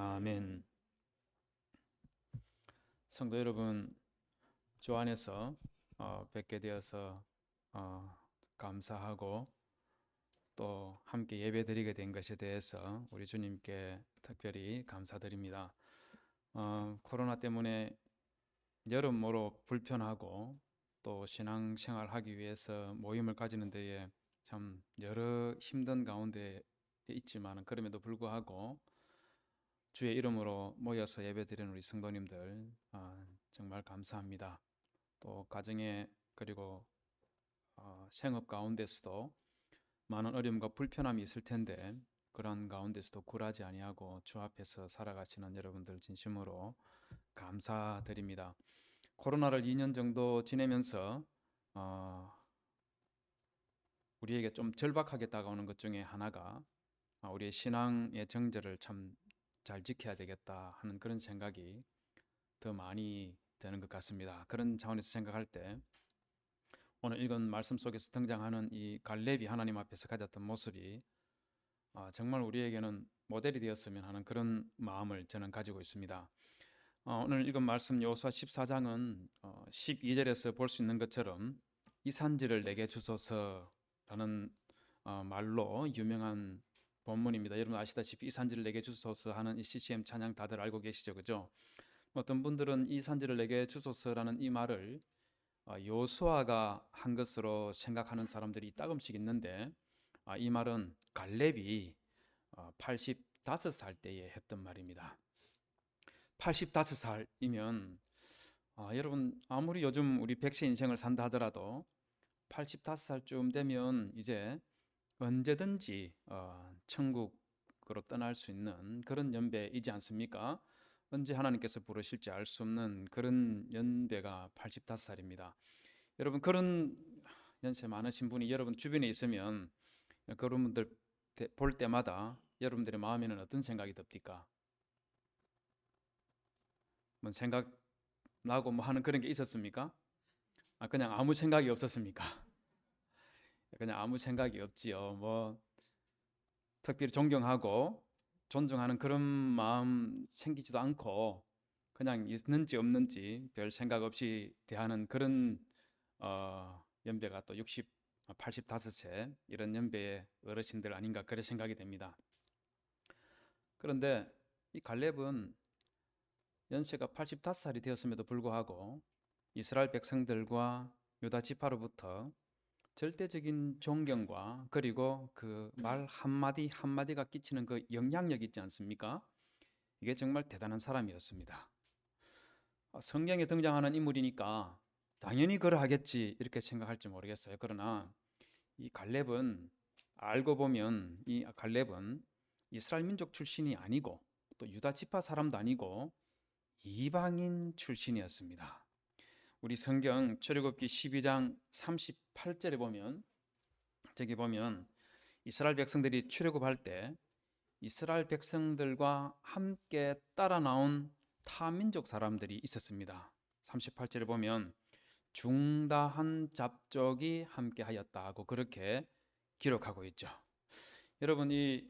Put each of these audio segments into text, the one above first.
아멘. 성도 여러분, 주 안에서 뵙게 되어서 감사하고 또 함께 예배드리게 된 것에 대해서 우리 주님께 특별히 감사드립니다. 코로나 때문에 여러모로 불편하고 또 신앙생활 하기 위해서 모임을 가지는 데에 참 여러 힘든 가운데 있지만 그럼에도 불구하고 주의 이름으로 모여서 예배드리는 우리 성도님들 정말 감사합니다. 또 가정에 그리고 생업 가운데서도 많은 어려움과 불편함이 있을 텐데 그런 가운데서도 굴하지 아니하고 주 앞에서 살아가시는 여러분들 진심으로 감사드립니다. 코로나를 2년 정도 지내면서 우리에게 좀 절박하게 다가오는 것 중에 하나가 우리의 신앙의 정절을 참 잘 지켜야 되겠다 하는 그런 생각이 더 많이 되는 것 같습니다. 그런 차원에서 생각할 때 오늘 읽은 말씀 속에서 등장하는 이 갈렙이 하나님 앞에서 가졌던 모습이 정말 우리에게는 모델이 되었으면 하는 그런 마음을 저는 가지고 있습니다. 오늘 읽은 말씀 여호수아 14장은 12절에서 볼 수 있는 것처럼 이 산지를 내게 주소서라는 말로 유명한 본문입니다. 여러분 아시다시피 이 산지를 내게 주소서 하는 이 CCM 찬양 다들 알고 계시죠, 그죠? 어떤 분들은 이 산지를 내게 주소서라는 이 말을 여호수아가 한 것으로 생각하는 사람들이 따끔씩 있는데 이 말은 갈렙이 85살 때에 했던 말입니다. 85살이면 여러분 아무리 요즘 우리 백세 인생을 산다 하더라도 85살쯤 되면 이제 언제든지 천국으로 떠날 수 있는 그런 연배이지 않습니까? 언제 하나님께서 부르실지 알 수 없는 그런 연배가 85살입니다. 여러분 그런 연세 많으신 분이 여러분 주변에 있으면 그런 분들 볼 때마다 여러분들의 마음에는 어떤 생각이 듭니까? 뭐 생각 나고 뭐 하는 그런 게 있었습니까? 그냥 아무 생각이 없었습니까? 그냥 아무 생각이 없지요. 뭐 특별히 존경하고 존중하는 그런 마음 생기지도 않고 그냥 있는지 없는지 별 생각 없이 대하는 그런 연배가 또 60, 85세 이런 연배의 어르신들 아닌가 그런 생각이 됩니다. 그런데 이 갈렙은 연세가 85살이 되었음에도 불구하고 이스라엘 백성들과 유다 지파로부터 절대적인 존경과 그리고 그 말 한마디 한마디가 끼치는 그 영향력 있지 않습니까? 이게 정말 대단한 사람이었습니다. 성경에 등장하는 인물이니까 당연히 그러하겠지 이렇게 생각할지 모르겠어요. 그러나 이 갈렙은 알고 보면 이 갈렙은 이스라엘 민족 출신이 아니고 또 유다 지파 사람도 아니고 이방인 출신이었습니다. 우리 성경 출애굽기 12장 38절에 보면 저기 보면 이스라엘 백성들이 출애굽할 때 이스라엘 백성들과 함께 따라 나온 타민족 사람들이 있었습니다. 38절에 보면 중다한 잡족이 함께 하였다고 그렇게 기록하고 있죠. 여러분 이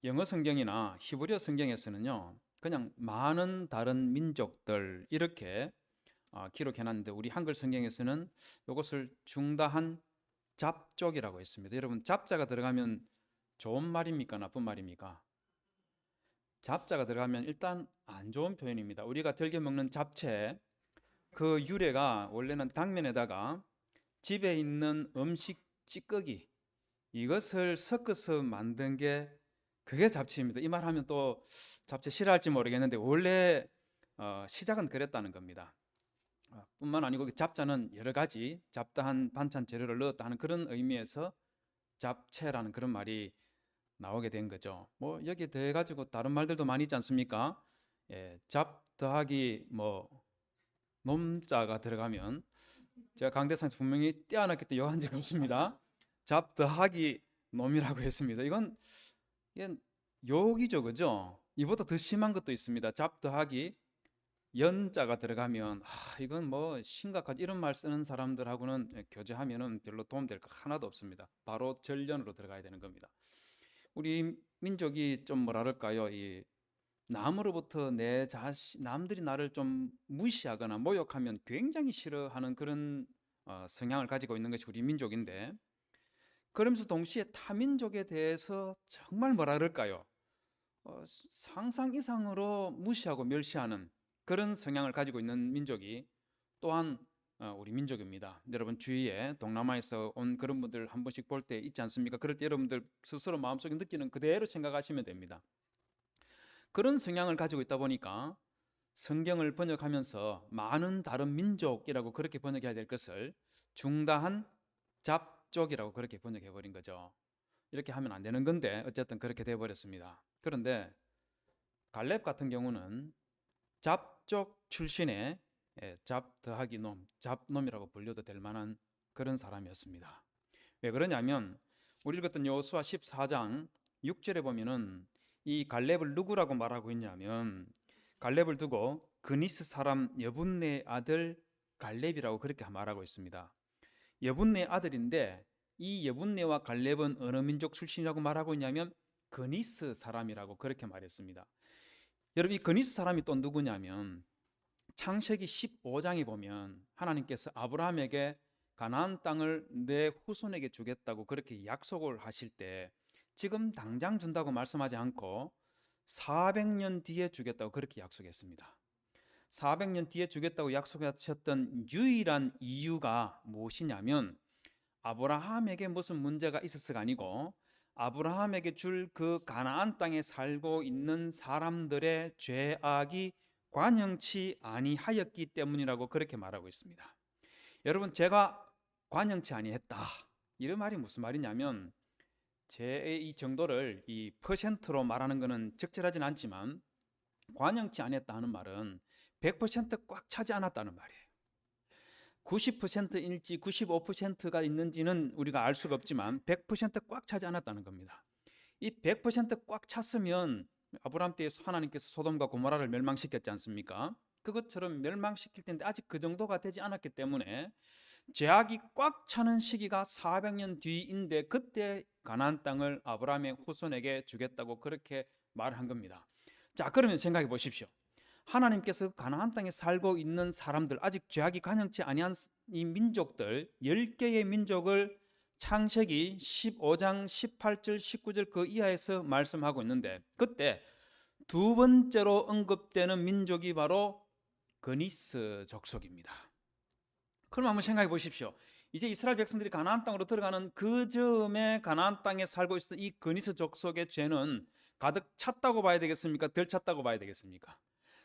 영어 성경이나 히브리어 성경에서는요 그냥 많은 다른 민족들 이렇게 기록해 놨는데 우리 한글 성경에서는 이것을 중다한 잡족이라고 했습니다. 여러분 잡자가 들어가면 좋은 말입니까 나쁜 말입니까? 잡자가 들어가면 일단 안 좋은 표현입니다. 우리가 즐겨 먹는 잡채 그 유래가 원래는 당면에다가 집에 있는 음식 찌꺼기 이것을 섞어서 만든 게 그게 잡채입니다. 이 말 하면 또 잡채 싫어할지 모르겠는데 원래 시작은 그랬다는 겁니다. 뿐만 아니고 잡자는 여러 가지 잡다한 반찬 재료를 넣었다 하는 그런 의미에서 잡채라는 그런 말이 나오게 된 거죠. 뭐 여기에 대해 가지고 다른 말들도 많이 있지 않습니까? 잡 더하기 뭐 놈자가 들어가면 제가 강대상에서 분명히 떼어놨기 때문에 욕한 적이 없습니다. 잡 더하기 놈이라고 했습니다. 이건 욕이죠, 그죠? 이보다 더 심한 것도 있습니다. 잡 더하기 연자가 들어가면 이건 뭐 심각하지 이런 말 쓰는 사람들하고는 교제하면은 별로 도움될 거 하나도 없습니다. 바로 절연으로 들어가야 되는 겁니다. 우리 민족이 좀 뭐랄까요, 이 남으로부터 남들이 나를 좀 무시하거나 모욕하면 굉장히 싫어하는 그런 성향을 가지고 있는 것이 우리 민족인데, 그러면서 동시에 타민족에 대해서 정말 뭐라 그럴까요? 상상 이상으로 무시하고 멸시하는 그런 성향을 가지고 있는 민족이 또한 우리 민족입니다. 여러분 주위에 동남아에서 온 그런 분들 한 번씩 볼 때 있지 않습니까? 그럴 때 여러분들 스스로 마음속에 느끼는 그대로 생각하시면 됩니다. 그런 성향을 가지고 있다 보니까 성경을 번역하면서 많은 다른 민족이라고 그렇게 번역해야 될 것을 중다한 잡족이라고 그렇게 번역해 버린 거죠. 이렇게 하면 안 되는 건데 어쨌든 그렇게 돼 버렸습니다. 그런데 갈렙 같은 경우는 잡족 출신의 잡 더하기 놈, 잡놈이라고 불려도 될 만한 그런 사람이었습니다. 왜 그러냐면 우리 읽었던 여호수아 14장 6절에 보면은 이 갈렙을 누구라고 말하고 있냐면, 갈렙을 두고 그니스 사람 여분네 아들 갈렙이라고 그렇게 말하고 있습니다. 여분네 아들인데 이 여분네와 갈렙은 어느 민족 출신이라고 말하고 있냐면 그니스 사람이라고 그렇게 말했습니다. 여러분, 이 그니스 사람이 또 누구냐면 창세기 15장에 보면 하나님께서 아브라함에게 가나안 땅을 내 후손에게 주겠다고 그렇게 약속을 하실 때 지금 당장 준다고 말씀하지 않고 400년 뒤에 주겠다고 그렇게 약속했습니다. 400년 뒤에 주겠다고 약속하셨던 유일한 이유가 무엇이냐면 아브라함에게 무슨 문제가 있었어가 아니고 아브라함에게 줄 그 가나안 땅에 살고 있는 사람들의 죄악이 관영치 아니하였기 때문이라고 그렇게 말하고 있습니다. 여러분, 제가 관영치 아니했다, 이런 말이 무슨 말이냐면 제 이 정도를 이 퍼센트로 말하는 것은 적절하진 않지만 관영치 않았다 하는 말은 100%꽉 차지 않았다는 말이에요. 90%일지 95%가 있는지는 우리가 알 수가 없지만 100%꽉 차지 않았다는 겁니다. 이 100%꽉 찼으면 아브라함 때 하나님께서 소돔과 고모라를 멸망시켰지 않습니까? 그것처럼 멸망시킬 텐데 아직 그 정도가 되지 않았기 때문에 죄악이 꽉 차는 시기가 400년 뒤인데 그때 가나안 땅을 아브라함의 후손에게 주겠다고 그렇게 말한 겁니다. 자, 그러면 생각해 보십시오. 하나님께서 가나안 땅에 살고 있는 사람들, 아직 죄악이 관영치 아니한 이 민족들 10개의 민족을 창세기 15장 18절 19절 그 이하에서 말씀하고 있는데, 그때 두 번째로 언급되는 민족이 바로 그니스 족속입니다. 그럼 한번 생각해 보십시오. 이제 이스라엘 백성들이 가나안 땅으로 들어가는 그 즈음에 가나안 땅에 살고 있었던 이 그니스 족속의 죄는 가득 찼다고 봐야 되겠습니까? 덜 찼다고 봐야 되겠습니까?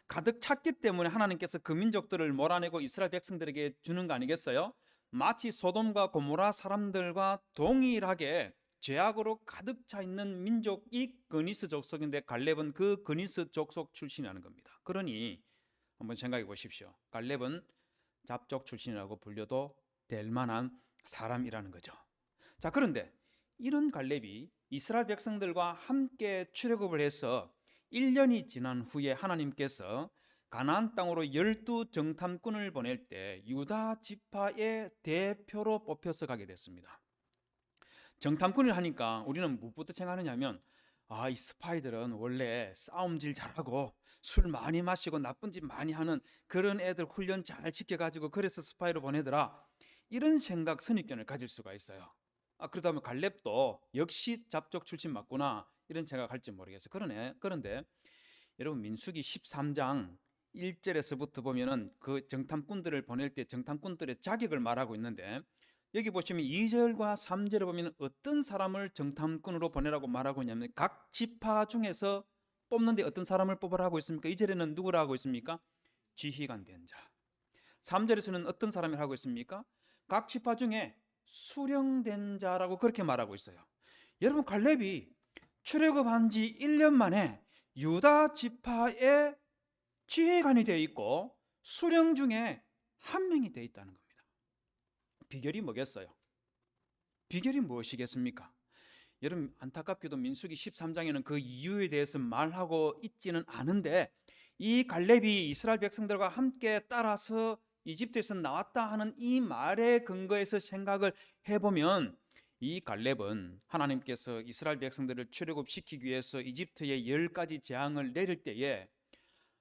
가득 찼기 때문에 하나님께서 그 민족들을 몰아내고 이스라엘 백성들에게 주는 거 아니겠어요? 마치 소돔과 고모라 사람들과 동일하게 죄악으로 가득 차 있는 민족이 그니스 족속인데 갈렙은 그 그니스 족속 출신이라는 겁니다. 그러니 한번 생각해 보십시오. 갈렙은 잡족 출신이라고 불려도 될 만한 사람이라는 거죠. 자, 그런데 이런 갈렙이 이스라엘 백성들과 함께 출애굽을 해서 1년이 지난 후에 하나님께서 가나안 땅으로 12 정탐꾼을 보낼 때 유다 지파의 대표로 뽑혀서 가게 됐습니다. 정탐꾼을 하니까 우리는 무엇부터 생각하느냐면, 이 스파이들은 원래 싸움질 잘하고 술 많이 마시고 나쁜 짓 많이 하는 그런 애들 훈련 잘 시켜가지고 그래서 스파이로 보내더라, 이런 생각, 선입견을 가질 수가 있어요. 그러다 보면 갈렙도 역시 잡족 출신 맞구나 이런 생각할지 모르겠어요. 그런데 여러분, 민수기 13장 1절에서부터 보면은 그 정탐꾼들을 보낼 때 정탐꾼들의 자격을 말하고 있는데, 여기 보시면 2절과 3절에 보면 어떤 사람을 정탐꾼으로 보내라고 말하고 있냐면 각 지파 중에서 뽑는데 어떤 사람을 뽑으라고 있습니까? 2절에는 누구라고 하고 있습니까? 지휘관 된 자. 3절에서는 어떤 사람을 하고 있습니까? 각 지파 중에 수령된 자라고 그렇게 말하고 있어요. 여러분, 갈렙이 출애굽한 지 1년 만에 유다 지파의 지휘관이 되어 있고 수령 중에 한 명이 되어 있다는 겁니다. 비결이 뭐겠어요? 비결이 무엇이겠습니까? 여러분, 안타깝게도 민수기 13장에는 그 이유에 대해서 말하고 있지는 않은데, 이 갈렙이 이스라엘 백성들과 함께 따라서 이집트에서 나왔다 하는 이 말에 근거해서 생각을 해보면 이 갈렙은 하나님께서 이스라엘 백성들을 출애굽시키기 위해서 이집트에 10가지 재앙을 내릴 때에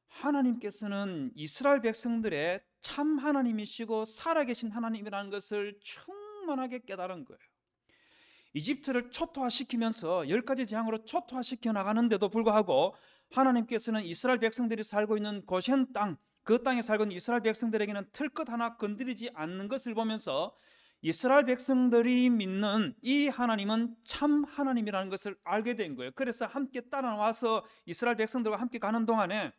하나님께서는 이스라엘 백성들의 참 하나님이시고 살아계신 하나님이라는 것을 충만하게 깨달은 거예요. 이집트를 초토화시키면서 10가지 재앙으로 초토화시켜 나가는데도 불구하고 하나님께서는 이스라엘 백성들이 살고 있는 고센 땅, 그 땅에 살고 있는 이스라엘 백성들에게는 틀끝 하나 건드리지 않는 것을 보면서 이스라엘 백성들이 믿는 이 하나님은 참 하나님이라는 것을 알게 된 거예요. 그래서 함께 따라와서 이스라엘 백성들과 함께 가는 동안에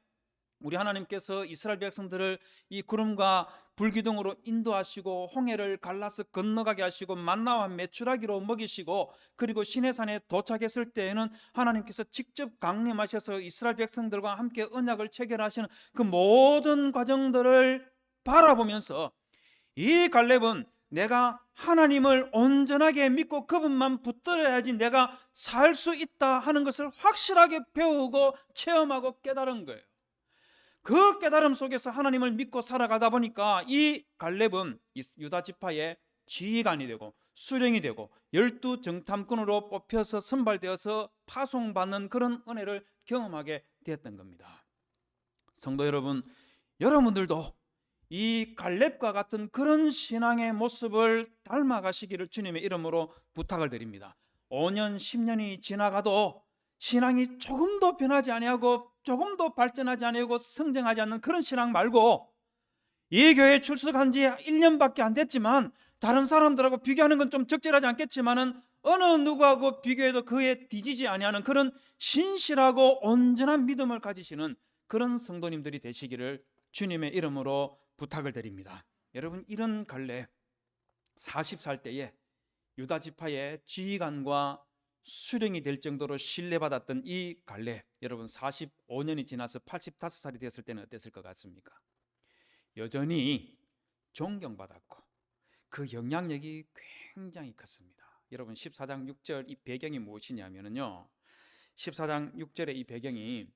우리 하나님께서 이스라엘 백성들을 이 구름과 불기둥으로 인도하시고 홍해를 갈라서 건너가게 하시고 만나와 메추라기로 먹이시고, 그리고 시내산에 도착했을 때에는 하나님께서 직접 강림하셔서 이스라엘 백성들과 함께 언약을 체결하시는 그 모든 과정들을 바라보면서 이 갈렙은 내가 하나님을 온전하게 믿고 그분만 붙들어야지 내가 살 수 있다 하는 것을 확실하게 배우고 체험하고 깨달은 거예요. 그 깨달음 속에서 하나님을 믿고 살아가다 보니까 이 갈렙은 유다 지파의 지휘관이 되고 수령이 되고 12 정탐꾼으로 뽑혀서 선발되어서 파송받는 그런 은혜를 경험하게 되었던 겁니다. 성도 여러분, 여러분들도 이 갈렙과 같은 그런 신앙의 모습을 닮아가시기를 주님의 이름으로 부탁을 드립니다. 5년 10년이 지나가도 신앙이 조금도 변하지 아니하고 조금도 발전하지 아니하고 성장하지 않는 그런 신앙 말고, 이 교회에 출석한 지 1년밖에 안 됐지만 다른 사람들하고 비교하는 건 좀 적절하지 않겠지만은 어느 누구하고 비교해도 그에 뒤지지 아니하는 그런 신실하고 온전한 믿음을 가지시는 그런 성도님들이 되시기를 주님의 이름으로 부탁을 드립니다. 여러분, 이런 갈렙 40살 때에 유다 지파의 지휘관과 수령이 될 정도로 신뢰받았던 이 갈렙, 여러분 45년이 지나서 85살이 되었을 때는 어땠을 것 같습니까? 여전히 존경받았고 그 영향력이 굉장히 컸습니다. 여러분 14장 6절 이 배경이 무엇이냐면요, 14장 6절의 이 배경이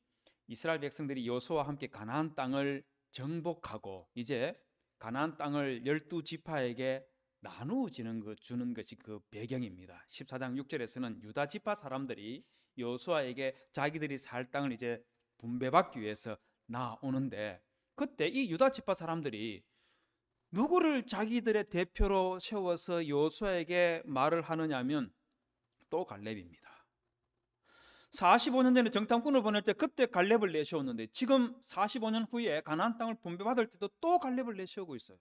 이스라엘 백성들이 여호수아와 함께 가나안 땅을 정복하고 이제 가나안 땅을 12지파에게 나누어지는 주는 것이 그 배경입니다. 14장 6절에서는 유다 지파 사람들이 여호수아에게 자기들이 살 땅을 이제 분배받기 위해서 나오는데, 그때 이 유다 지파 사람들이 누구를 자기들의 대표로 세워서 여호수아에게 말을 하느냐면 또 갈렙입니다. 45년 전에 정탐꾼을 보낼 때 그때 갈렙을 내세웠는데 지금 45년 후에 가나안 땅을 분배받을 때도 또 갈렙을 내세우고 있어요.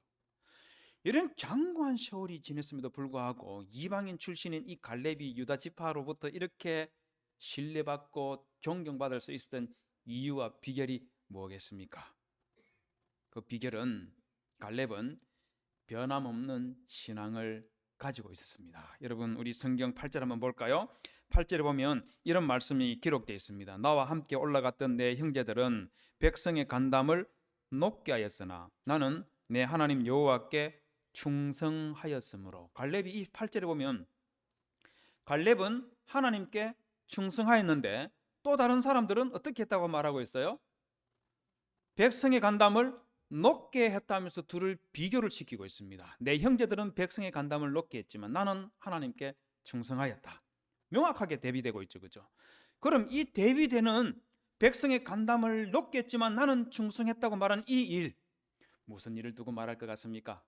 이런 장구한 세월이 지났음에도 불구하고 이방인 출신인 이 갈렙이 유다 지파로부터 이렇게 신뢰받고 존경받을 수 있었던 이유와 비결이 뭐겠습니까? 그 비결은 갈렙은 변함없는 신앙을 가지고 있었습니다. 여러분, 우리 성경 8절 한번 볼까요? 8절에 보면 이런 말씀이 기록되어 있습니다. 나와 함께 올라갔던 내 형제들은 백성의 간담을 높게 하였으나 나는 내 하나님 여호와께 충성하였으므로. 갈렙이 이 8절에 보면 갈렙은 하나님께 충성하였는데 또 다른 사람들은 어떻게 했다고 말하고 있어요? 백성의 간담을 높게 했다면서 둘을 비교를 시키고 있습니다. 내 형제들은 백성의 간담을 높게 했지만 나는 하나님께 충성하였다. 명확하게 대비되고 있죠, 그죠? 그럼 이 대비되는 백성의 간담을 높게 했지만 나는 충성했다고 말한 이 일, 무슨 일을 두고 말할 것 같습니까?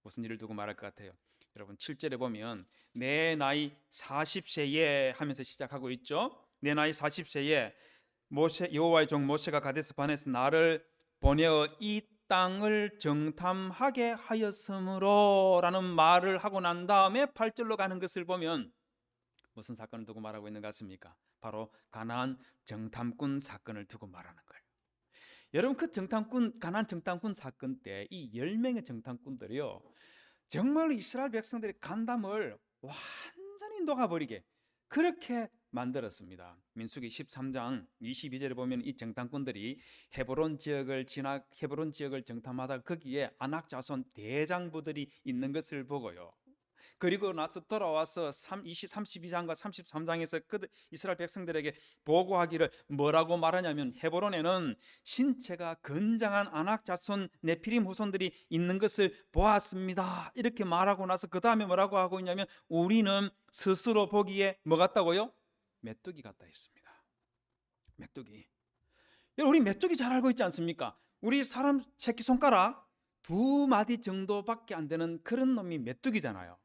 무슨 일을 두고 말할 것 같아요? 여러분 7절에 보면 내 나이 40세에 하면서 시작하고 있죠. 내 나이 40세에 모세 여호와의 종 모세가 가데스 바네에서 나를 보내어 이 땅을 정탐하게 하였으므로라는 말을 하고 난 다음에 8절로 가는 것을 보면 무슨 사건을 두고 말하고 있는 것 같습니까? 바로 가나안 정탐꾼 사건을 두고 말하는 거예요. 여러분, 그 가나안 정탐꾼 사건 때 이 10명의 정탐꾼들이요, 정말로 이스라엘 백성들의 간담을 완전히 녹아버리게 그렇게 만들었습니다. 민수기 13장 22절에 보면 이 정탐꾼들이 헤브론 지역을 정탐하다 거기에 아낙 자손 대장부들이 있는 것을 보고요, 그리고 나서 돌아와서 32장과 33장에서 이스라엘 백성들에게 보고하기를 뭐라고 말하냐면, 헤브론에는 신체가 건장한 아낙 자손 네피림 후손들이 있는 것을 보았습니다. 이렇게 말하고 나서 그 다음에 뭐라고 하고 있냐면, 우리는 스스로 보기에 뭐 같다고요? 메뚜기 같다 했습니다. 메뚜기. 여러분, 우리 메뚜기 잘 알고 있지 않습니까? 우리 사람 새끼손가락 2마디 정도밖에 안 되는 그런 놈이 메뚜기잖아요.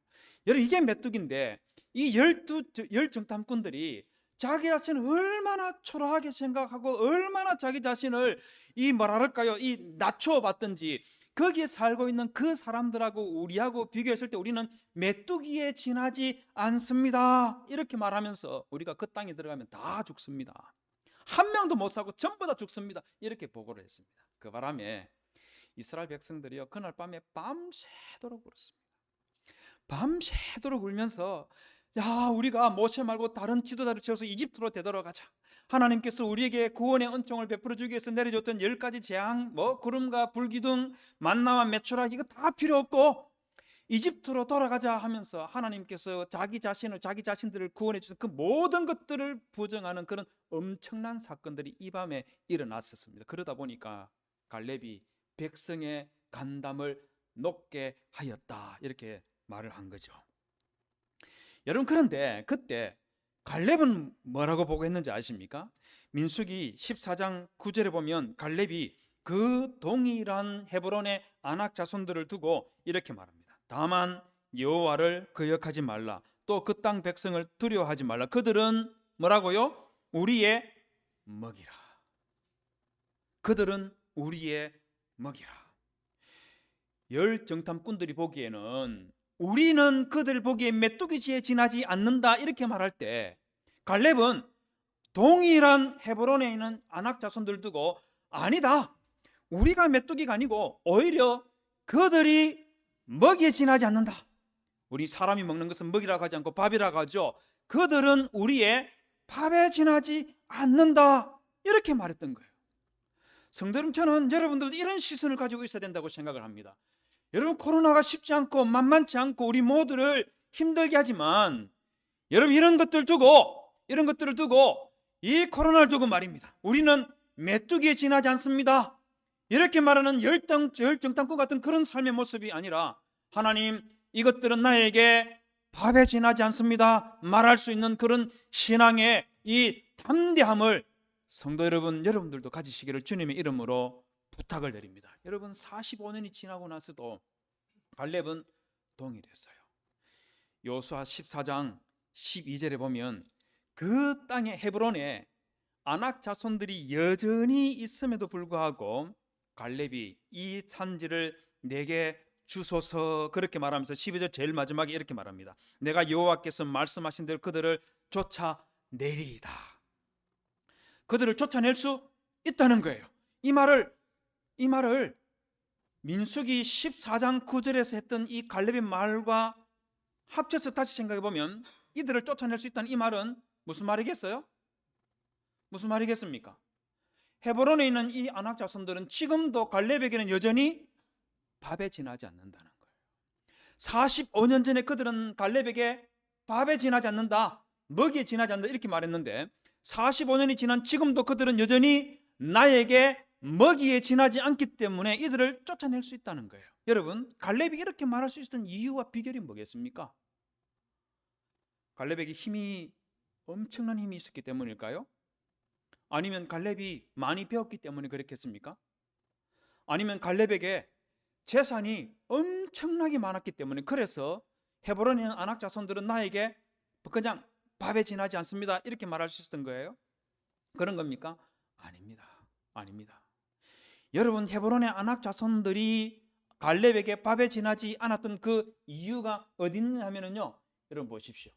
여러분, 이게 메뚜기인데 이 열 정탐꾼들이 자기 자신을 얼마나 초라하게 생각하고 얼마나 자기 자신을 이 뭐랄까요, 이 낮춰봤던지, 거기에 살고 있는 그 사람들하고 우리하고 비교했을 때 우리는 메뚜기에 지나지 않습니다. 이렇게 말하면서 우리가 그 땅에 들어가면 다 죽습니다. 한 명도 못 살고 전부 다 죽습니다. 이렇게 보고를 했습니다. 그 바람에 이스라엘 백성들이요, 그날 밤에 밤새도록 울었습니다. 밤새도록 울면서, 야, 우리가 모세 말고 다른 지도자를 채워서 이집트로 되돌아가자. 하나님께서 우리에게 구원의 은총을 베풀어 주기 위해서 내려줬던 10가지 재앙, 구름과 불기둥, 만나와 메추라, 이거 다 필요 없고 이집트로 돌아가자 하면서 하나님께서 자기 자신들을 구원해 주신 그 모든 것들을 부정하는 그런 엄청난 사건들이 이 밤에 일어났었습니다. 그러다 보니까 갈렙이 백성의 간담을 높게 하였다, 이렇게 말을 한 거죠. 여러분, 그런데 그때 갈렙은 뭐라고 보고했는지 아십니까? 민수기 14장 9절에 보면 갈렙이 그 동일한 헤브론의 아낙 자손들을 두고 이렇게 말합니다. 다만 여호와를 거역하지 말라. 또 그 땅 백성을 두려워하지 말라. 그들은 뭐라고요? 우리의 먹이라. 그들은 우리의 먹이라. 열 정탐꾼들이 보기에는 우리는 그들 보기에 메뚜기지에 지나지 않는다, 이렇게 말할 때 갈렙은 동일한 헤브론에 있는 아낙 자손들 두고, 아니다, 우리가 메뚜기가 아니고 오히려 그들이 먹이에 지나지 않는다. 우리 사람이 먹는 것은 먹이라고 하지 않고 밥이라고 하죠. 그들은 우리의 밥에 지나지 않는다, 이렇게 말했던 거예요. 성도 여러분, 저는 여러분들도 이런 시선을 가지고 있어야 된다고 생각을 합니다. 여러분, 코로나가 쉽지 않고 만만치 않고 우리 모두를 힘들게 하지만, 여러분, 이런 것들을 두고 이 코로나를 두고 말입니다, 우리는 메뚜기에 지나지 않습니다. 이렇게 말하는 열정탐꾼 같은 그런 삶의 모습이 아니라, 하나님, 이것들은 나에게 밥에 지나지 않습니다, 말할 수 있는 그런 신앙의 이 담대함을 성도 여러분들도 가지시기를 주님의 이름으로 부탁을 드립니다. 여러분, 45년이 지나고 나서도 갈렙은 동일했어요. 여호수아 14장 12절에 보면 그 땅의 헤브론에 아낙 자손들이 여전히 있음에도 불구하고 갈렙이 이 산지를 내게 주소서, 그렇게 말하면서 12절 제일 마지막에 이렇게 말합니다. 내가 여호와께서 말씀하신 대로 그들을 쫓아내리이다. 그들을 쫓아낼 수 있다는 거예요. 이 말을 민수기 14장 9절에서 했던 이 갈렙의 말과 합쳐서 다시 생각해 보면, 이들을 쫓아낼 수 있다는 이 말은 무슨 말이겠어요? 무슨 말이겠습니까? 헤브론에 있는 이 아낙 자손들은 지금도 갈렙에게는 여전히 밥에 지나지 않는다는 거예요. 45년 전에 그들은 갈렙에게 밥에 지나지 않는다, 먹이에 지나지 않는다, 이렇게 말했는데 45년이 지난 지금도 그들은 여전히 나에게 먹이에 지나지 않기 때문에 이들을 쫓아낼 수 있다는 거예요. 여러분, 갈렙이 이렇게 말할 수 있었던 이유와 비결이 뭐겠습니까? 갈렙에게 엄청난 힘이 있었기 때문일까요? 아니면 갈렙이 많이 배웠기 때문에 그렇겠습니까? 아니면 갈렙에게 재산이 엄청나게 많았기 때문에, 그래서 헤브론에 있는 아낙 자손들은 나에게 그냥 밥에 지나지 않습니다, 이렇게 말할 수 있었던 거예요? 그런 겁니까? 아닙니다. 여러분, 헤브론의 아낙 자손들이 갈렙에게 밥에 지나지 않았던 그 이유가 어디 있냐면요, 여러분 보십시오.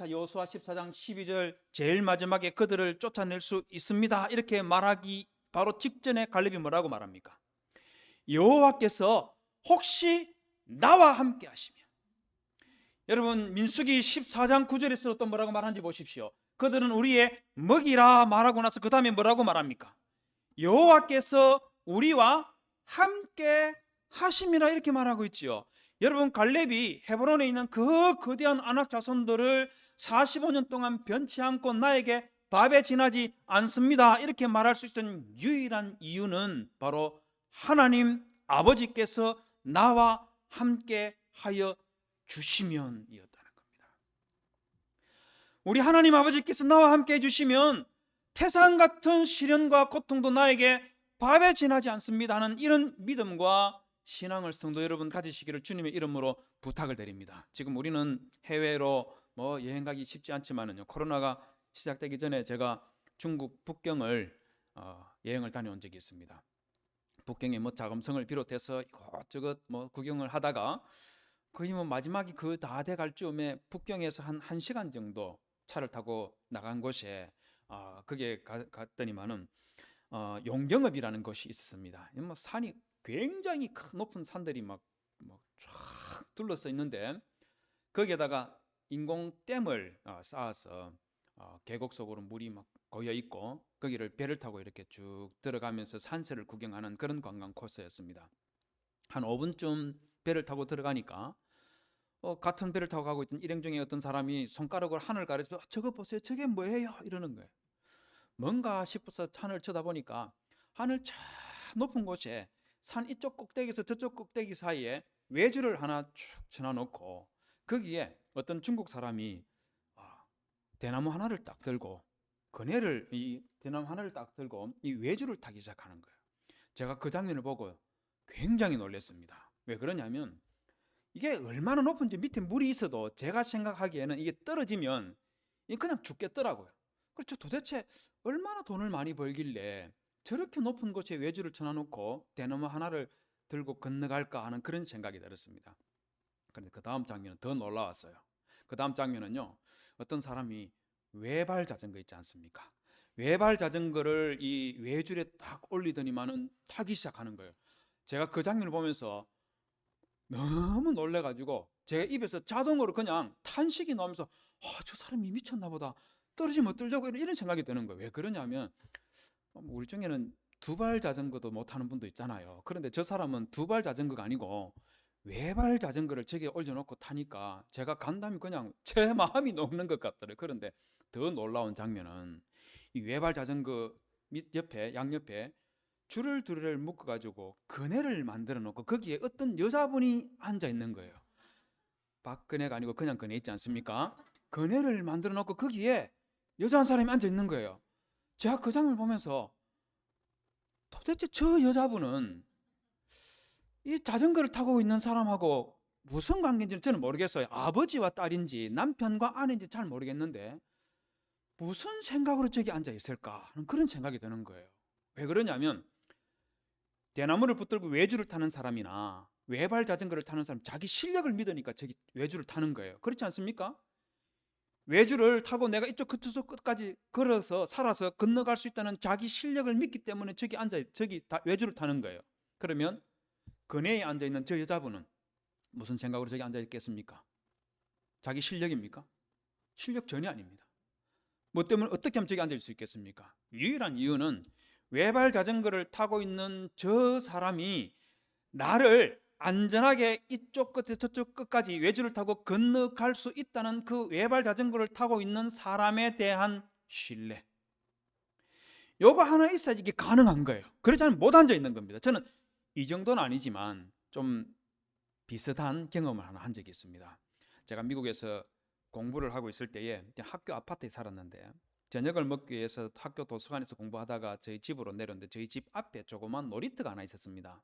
여호수아 14장 12절 제일 마지막에 그들을 쫓아낼 수 있습니다, 이렇게 말하기 바로 직전에 갈렙이 뭐라고 말합니까? 여호와께서 혹시 나와 함께 하시면. 여러분, 민수기 14장 9절에서 또 뭐라고 말하는지 보십시오. 그들은 우리의 먹이라 말하고 나서 그 다음에 뭐라고 말합니까? 여호와께서 우리와 함께 하심이라, 이렇게 말하고 있지요. 여러분, 갈렙이 헤브론에 있는 그 거대한 아낙 자손들을 45년 동안 변치 않고 나에게 밥에 지나지 않습니다, 이렇게 말할 수 있던 유일한 이유는 바로 하나님 아버지께서 나와 함께 하여 주시면이었다는 겁니다. 우리 하나님 아버지께서 나와 함께 해주시면 태산 같은 시련과 고통도 나에게 밥에 지나지 않습니다 하는 이런 믿음과 신앙을 성도 여러분 가지시기를 주님의 이름으로 부탁을 드립니다. 지금 우리는 해외로 여행 가기 쉽지 않지만은요, 코로나가 시작되기 전에 제가 중국 북경을 여행을 다녀온 적이 있습니다. 북경의 자금성을 비롯해서 이것저것 구경을 하다가 거의 마지막이 그 다 돼갈 즈음에 북경에서 한 1시간 정도 차를 타고 나간 곳에 거기에 갔더니만은 용경읍이라는 곳이 있었습니다. 산이 굉장히 큰 높은 산들이 쫙 둘러서 있는데 거기에다가 인공댐을 쌓아서 계곡 속으로 물이 고여 있고 거기를 배를 타고 이렇게 쭉 들어가면서 산세를 구경하는 그런 관광 코스였습니다. 한 5분쯤 배를 타고 들어가니까 같은 배를 타고 가고 있던 일행 중에 어떤 사람이 손가락으로 하늘 가려서 저거 보세요, 저게 뭐예요? 이러는 거예요. 뭔가 싶어서 하늘 쳐다보니까 하늘 저 높은 곳에 산 이쪽 꼭대기에서 저쪽 꼭대기 사이에 외주를 하나 쭉 쳐놔놓고 거기에 어떤 중국 사람이 대나무 하나를 딱 들고 이 대나무 하나를 딱 들고 이 외주를 타기 시작하는 거예요. 제가 그 장면을 보고 굉장히 놀랐습니다. 왜 그러냐면 이게 얼마나 높은지 밑에 물이 있어도 제가 생각하기에는 이게 떨어지면 그냥 죽겠더라고요. 그렇죠. 도대체 얼마나 돈을 많이 벌길래 저렇게 높은 곳에 외주를 쳐놔놓고 대나무 하나를 들고 건너갈까 하는 그런 생각이 들었습니다. 그런데 그 다음 장면은 더 놀라웠어요. 그 다음 장면은요, 어떤 사람이 외발 자전거 있지 않습니까? 외발 자전거를 이 외줄에 딱 올리더니만은 타기 시작하는 거예요. 제가 그 장면을 보면서 너무 놀래가지고 제 입에서 자동으로 그냥 탄식이 나오면서 저 사람이 미쳤나 보다, 떨어지면 어쩌려고 이런 생각이 드는 거예요. 왜 그러냐면 우리 중에는 두발 자전거도 못하는 분도 있잖아요. 그런데 저 사람은 두발 자전거가 아니고 외발 자전거를 저기에 올려놓고 타니까 제가 간담이 그냥 제 마음이 녹는 것 같더라고요. 그런데 더 놀라운 장면은 이 외발 자전거 밑 옆에 양옆에 줄을 두를 묶어가지고 그네를 만들어 놓고 거기에 어떤 여자분이 앉아 있는 거예요. 박그네가 아니고 그냥 그네 있지 않습니까? 그네를 만들어 놓고 거기에 여자 한 사람이 앉아 있는 거예요. 제가 그 장면을 보면서 도대체 저 여자분은 이 자전거를 타고 있는 사람하고 무슨 관계인지는 저는 모르겠어요. 아버지와 딸인지 남편과 아내인지 잘 모르겠는데 무슨 생각으로 저기 앉아 있을까 하는 그런 생각이 드는 거예요. 왜 그러냐면 대나무를 붙들고 외주를 타는 사람이나 외발 자전거를 타는 사람, 자기 실력을 믿으니까 저기 외주를 타는 거예요. 그렇지 않습니까? 외주를 타고 내가 이쪽 끝에서 끝까지 걸어서 살아서 건너갈 수 있다는 자기 실력을 믿기 때문에 저기 외주를 타는 거예요. 그러면 그네에 앉아 있는 저 여자분은 무슨 생각으로 저기 앉아 있겠습니까? 자기 실력입니까? 실력 전혀 아닙니다. 뭐 때문에 어떻게 하면 저기 앉을 수 있겠습니까? 유일한 이유는 외발 자전거를 타고 있는 저 사람이 나를 안전하게 이쪽 끝에 저쪽 끝까지 외주를 타고 건너갈 수 있다는 그 외발 자전거를 타고 있는 사람에 대한 신뢰, 요거 하나 있어야지 이게 가능한 거예요. 그렇지 않으면 못 앉아 있는 겁니다. 저는 이 정도는 아니지만 좀 비슷한 경험을 하나 한 적이 있습니다. 제가 미국에서 공부를 하고 있을 때에 학교 아파트에 살았는데 저녁을 먹기 위해서 학교 도서관에서 공부하다가 저희 집으로 내렸는데 저희 집 앞에 조그만 놀이터가 하나 있었습니다.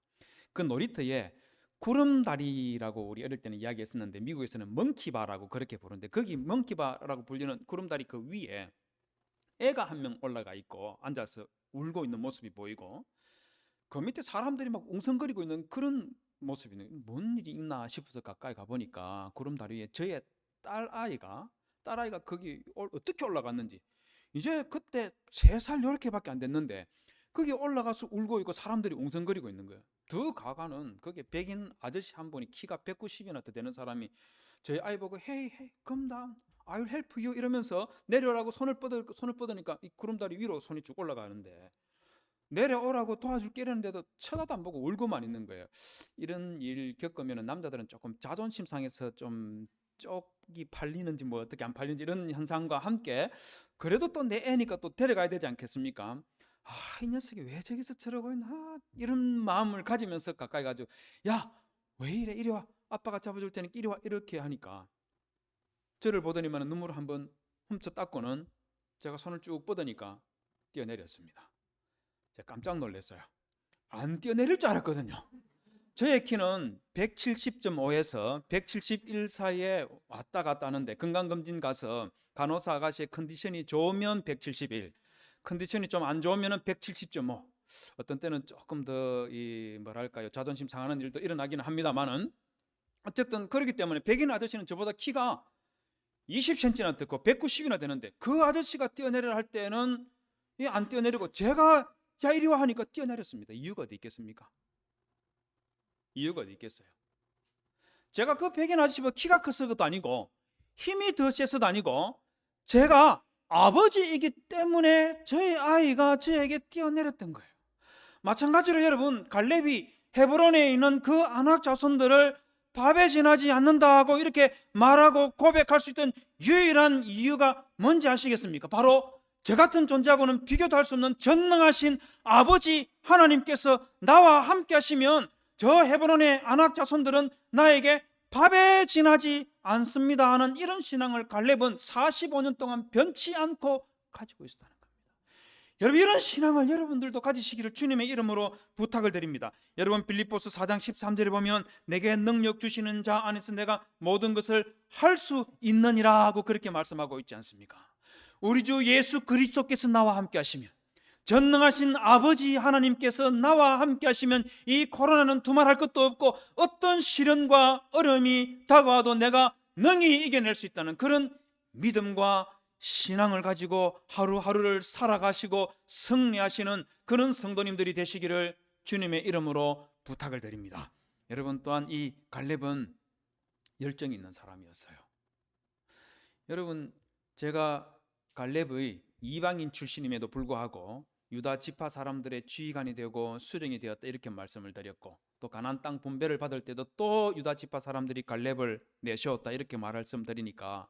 그 놀이터에 구름다리라고 우리 어릴 때는 이야기했었는데 미국에서는 멍키바라고 그렇게 부르는데 거기 멍키바라고 불리는 구름다리 그 위에 애가 한 명 올라가 있고 앉아서 울고 있는 모습이 보이고 그 밑에 사람들이 막 웅성거리고 있는 그런 모습이 있는, 뭔 일이 있나 싶어서 가까이 가보니까 구름다리 위에 저의 딸아이가 거기 어떻게 올라갔는지, 이제 그때 3살 이렇게밖에 안 됐는데 거기 올라가서 울고 있고 사람들이 웅성거리고 있는 거예요. 더 가가는 거기에 백인 아저씨 한 분이 키가 190이나 더 되는 사람이 저희 아이 보고 Hey, come down, I'll help you 이러면서 내려라고 손을 뻗으니까 이 구름다리 위로 손이 쭉 올라가는데 내려오라고 도와줄게 이러는데도 쳐다도 안 보고 울고만 있는 거예요. 이런 일 겪으면 남자들은 조금 자존심 상해서 좀 쪽이 팔리는지 뭐 어떻게 안 팔리는지 이런 현상과 함께 그래도 또 내 애니까 또 데려가야 되지 않겠습니까? 아, 이 녀석이 왜 저기서 저러고 있나 이런 마음을 가지면서 가까이 가지고 야, 왜 이래, 이리 와, 아빠가 잡아줄 테니까 이리 와, 이렇게 하니까 저를 보더니만 눈물을 한번 훔쳐 닦고는 제가 손을 쭉 뻗으니까 뛰어내렸습니다. 제가 깜짝 놀랐어요. 안 뛰어내릴 줄 알았거든요. 저의 키는 170.5에서 171 사이에 왔다 갔다 하는데 건강검진 가서 간호사 아가씨의 컨디션이 좋으면 171, 컨디션이 좀 안 좋으면 170.5. 어떤 때는 조금 더 뭐랄까요, 자존심 상하는 일도 일어나기는 합니다만은 어쨌든 그렇기 때문에 백인 아저씨는 저보다 키가 20cm나 됐고 190이나 되는데 그 아저씨가 뛰어내려 할 때는 안 뛰어내리고 제가 야 이리 와 하니까 뛰어내렸습니다. 이유가 어디 있겠습니까? 이유가 어디 있겠어요? 제가 그 백인 아저씨보다 키가 컸어도 아니고 힘이 더 세서도 아니고 제가 아버지이기 때문에 저희 아이가 저에게 뛰어내렸던 거예요. 마찬가지로 여러분, 갈렙이 헤브론에 있는 그 아낙 자손들을 밥에 지나지 않는다고 이렇게 말하고 고백할 수 있던 유일한 이유가 뭔지 아시겠습니까? 바로 저 같은 존재하고는 비교도 할 수 없는 전능하신 아버지 하나님께서 나와 함께 하시면 저 헤브론의 아낙 자손들은 나에게 밥에 지나지 않습니다 하는 이런 신앙을 갈렙은 45년 동안 변치 않고 가지고 있었다는 겁니다. 여러분, 이런 신앙을 여러분들도 가지시기를 주님의 이름으로 부탁을 드립니다. 여러분, 빌립보서 4장 13절에 보면 내게 능력 주시는 자 안에서 내가 모든 것을 할 수 있느니라 하고 그렇게 말씀하고 있지 않습니까? 우리 주 예수 그리스도께서 나와 함께 하시면, 전능하신 아버지 하나님께서 나와 함께 하시면 이 코로나는 두말할 것도 없고 어떤 시련과 어려움이 다가와도 내가 능히 이겨낼 수 있다는 그런 믿음과 신앙을 가지고 하루하루를 살아가시고 승리하시는 그런 성도님들이 되시기를 주님의 이름으로 부탁을 드립니다. 여러분, 또한 이 갈렙은 열정이 있는 사람이었어요. 여러분, 제가 갈렙의 이방인 출신임에도 불구하고 유다 지파 사람들의 지휘관이 되고 수령이 되었다 이렇게 말씀을 드렸고, 또 가나안 땅 분배를 받을 때도 또 유다 지파 사람들이 갈렙을 내세웠다 이렇게 말씀드리니까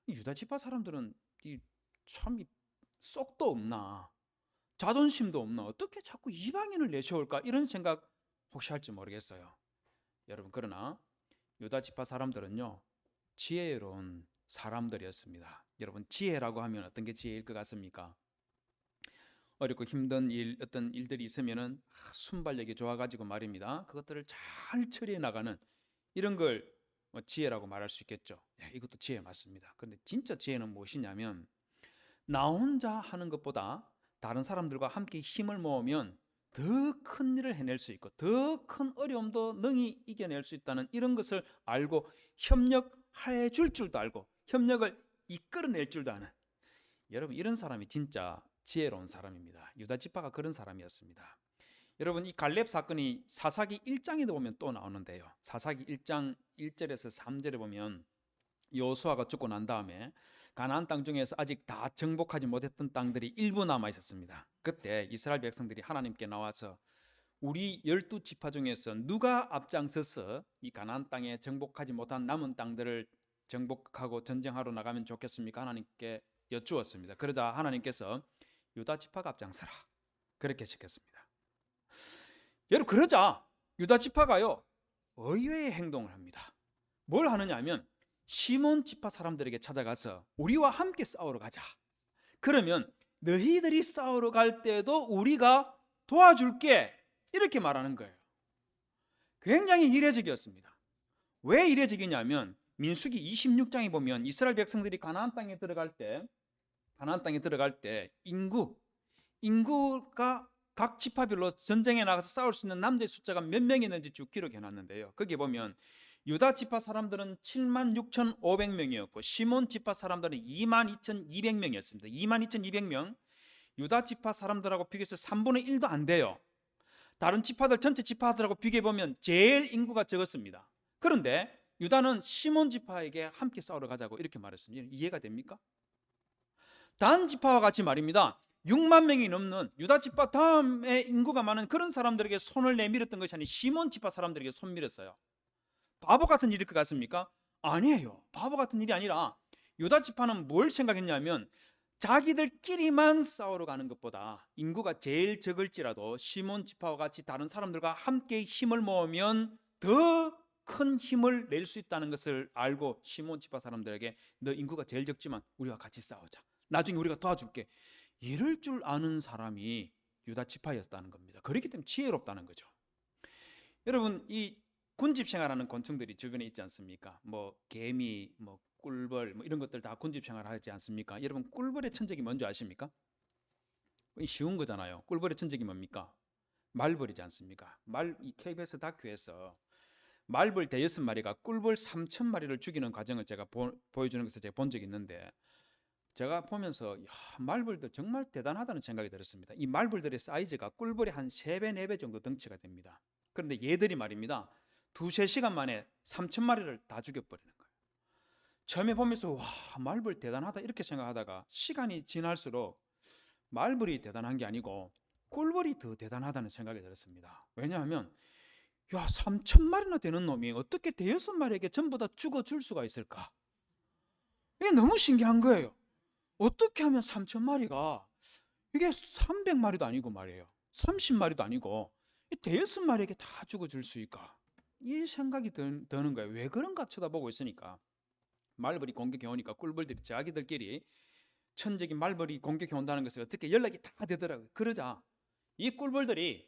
유다 지파 사람들은 참 쏙도 없나, 자존심도 없나, 어떻게 자꾸 이방인을 내세울까 이런 생각 혹시 할지 모르겠어요. 여러분, 그러나 유다 지파 사람들은요 지혜로운 사람들이었습니다. 여러분, 지혜라고 하면 어떤 게 지혜일 것 같습니까? 어렵고 힘든 일, 어떤 일들이 있으면은 순발력이 좋아가지고 말입니다, 그것들을 잘 처리해 나가는 이런 걸 지혜라고 말할 수 있겠죠. 이것도 지혜 맞습니다. 그런데 진짜 지혜는 무엇이냐면 나 혼자 하는 것보다 다른 사람들과 함께 힘을 모으면 더 큰 일을 해낼 수 있고 더 큰 어려움도 능히 이겨낼 수 있다는 이런 것을 알고 협력해 줄 줄도 알고 협력을 이끌어낼 줄도 아는, 여러분, 이런 사람이 진짜 지혜로운 사람입니다. 유다 지파가 그런 사람이었습니다. 여러분, 이 갈렙 사건이 사사기 1장에 보면 또 나오는데요, 사사기 1장 1절에서 3절에 보면 여호수아가 죽고 난 다음에 가나안 땅 중에서 아직 다 정복하지 못했던 땅들이 일부 남아 있었습니다. 그때 이스라엘 백성들이 하나님께 나와서 우리 12지파 중에서 누가 앞장서서 이 가나안 땅에 정복하지 못한 남은 땅들을 정복하고 전쟁하러 나가면 좋겠습니까? 하나님께 여쭈었습니다. 그러자 하나님께서 유다 지파가 앞장서라 그렇게 시켰습니다. 여러분, 그러자 유다 지파가요 의외의 행동을 합니다. 뭘 하느냐 하면 시몬 지파 사람들에게 찾아가서 우리와 함께 싸우러 가자, 그러면 너희들이 싸우러 갈 때도 우리가 도와줄게 이렇게 말하는 거예요. 굉장히 이례적이었습니다. 왜 이례적이냐면 민수기 26장에 보면 이스라엘 백성들이 가나안 땅에 들어갈 때 인구가 각 지파별로 전쟁에 나가서 싸울 수 있는 남자의 숫자가 몇 명이 있는지 쭉 기록해 놨는데요, 거기에 보면 유다 지파 사람들은 76,500명이었고 시몬 지파 사람들은 22,200명이었습니다. 22,200명. 유다 지파 사람들하고 비교해서 3분의 1도 안 돼요. 다른 지파들, 전체 지파들하고 비교해 보면 제일 인구가 적었습니다. 그런데 유다는 시몬 지파에게 함께 싸우러 가자고 이렇게 말했습니다. 이해가 됩니까? 단 지파와 같이 말입니다, 6만 명이 넘는 유다 지파 다음에 인구가 많은 그런 사람들에게 손을 내밀었던 것이 아닌 시몬 지파 사람들에게 손 밀었어요. 바보 같은 일일 것 같습니까? 아니에요. 바보 같은 일이 아니라 유다 지파는 뭘 생각했냐면 자기들끼리만 싸우러 가는 것보다 인구가 제일 적을지라도 시몬 지파와 같이 다른 사람들과 함께 힘을 모으면 더 큰 힘을 낼 수 있다는 것을 알고 시몬 지파 사람들에게 너 인구가 제일 적지만 우리와 같이 싸우자. 나중에 우리가 도와줄게. 이럴 줄 아는 사람이 유다 지파였다는 겁니다. 그렇기 때문에 지혜롭다는 거죠. 여러분, 이 군집 생활하는 곤충들이 주변에 있지 않습니까? 뭐 개미, 뭐 꿀벌, 뭐 이런 것들 다 군집 생활하지 않습니까? 여러분, 꿀벌의 천적이 뭔지 아십니까? 쉬운 거잖아요. 꿀벌의 천적이 뭡니까? 말벌이지 않습니까? 이 KBS 다큐에서 말벌 대여섯 마리가 꿀벌 3천 마리를 죽이는 과정을 제가 보여주는 것을 제가 본 적이 있는데, 제가 보면서 말벌들 정말 대단하다는 생각이 들었습니다. 이 말벌들의 사이즈가 꿀벌의 한 3배, 4배 정도 덩치가 됩니다. 그런데 얘들이 말입니다. 2-3시간 만에 3천 마리를 다 죽여버리는 거예요. 처음에 보면서 와, 말벌 대단하다 이렇게 생각하다가 시간이 지날수록 말벌이 대단한 게 아니고 꿀벌이 더 대단하다는 생각이 들었습니다. 왜냐하면 3천 마리나 되는 놈이 어떻게 대여섯 마리에게 전부 다 죽어줄 수가 있을까? 이게 너무 신기한 거예요. 어떻게 하면 3천 마리가 이게 300마리도 아니고 말이에요. 30마리도 아니고 대여섯 마리에게 다 죽어줄 수 있을까? 이 생각이 드는 거예요. 왜 그런가 쳐다보고 있으니까 말벌이 공격해 오니까 꿀벌들이 자기들끼리 천적인 말벌이 공격해 온다는 것을 어떻게 연락이 다 되더라고요. 그러자 이 꿀벌들이